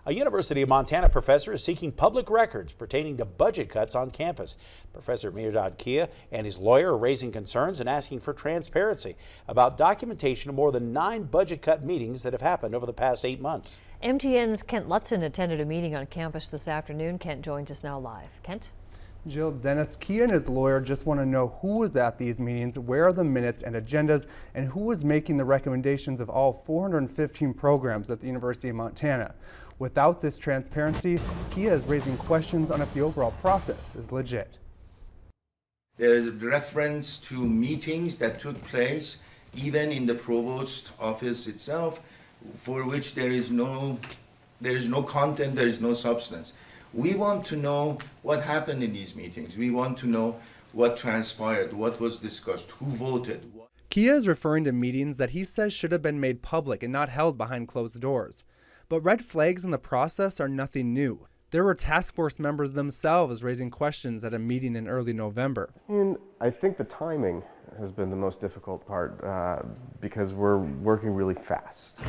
A University of Montana professor is seeking public records pertaining to budget cuts on campus. Professor Mehrdad Kia and his lawyer are raising concerns and asking for transparency about documentation of more than 9 budget cut meetings that have happened over the past 8 months. MTN's Kent Lutzen attended a meeting on campus this afternoon. Kent joins us now live. Kent? Jill, Dennis, Kia and his lawyer just want to know who was at these meetings, where are the minutes and agendas, and who was making the recommendations of all 415 programs at the University of Montana. Without this transparency, Kia is raising questions on if the overall process is legit. There is a reference to meetings that took place even in the provost office itself, for which there is no content, there is no substance. We want to know what happened in these meetings. We want to know what transpired, what was discussed, who voted. Kia is referring to meetings that he says should have been made public and not held behind closed doors. But red flags in the process are nothing new. There were task force members themselves raising questions at a meeting in early November. And I think the timing has been the most difficult part because we're working really fast.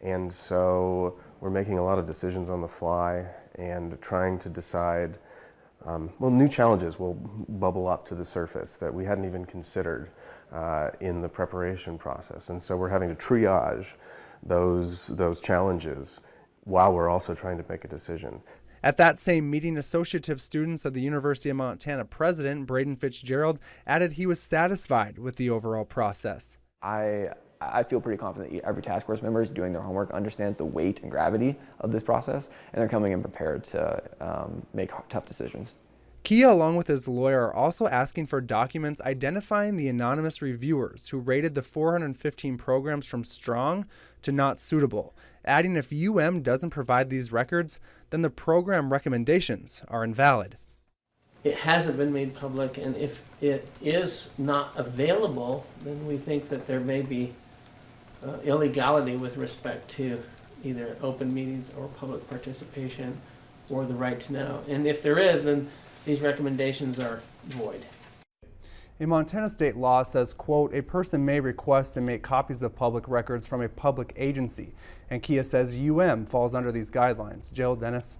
And so we're making a lot of decisions on the fly and trying to decide, new challenges will bubble up to the surface that we hadn't even considered in the preparation process. And so we're having to triage those challenges while we're also trying to make a decision. At that same meeting, associative students of the University of Montana president, Braden Fitzgerald, added he was satisfied with the overall process. I feel pretty confident that every task force member is doing their homework, understands the weight and gravity of this process, and they're coming in prepared to make tough decisions. Kia, along with his lawyer, are also asking for documents identifying the anonymous reviewers who rated the 415 programs from strong to not suitable, adding if doesn't provide these records, then the program recommendations are invalid. It hasn't been made public, and if it is not available, then we think that there may be illegality with respect to either open meetings or public participation or the right to know. And if there is, then these recommendations are void. A Montana state law says, quote, a person may request and make copies of public records from a public agency. And Kia says falls under these guidelines. Jill, Dennis?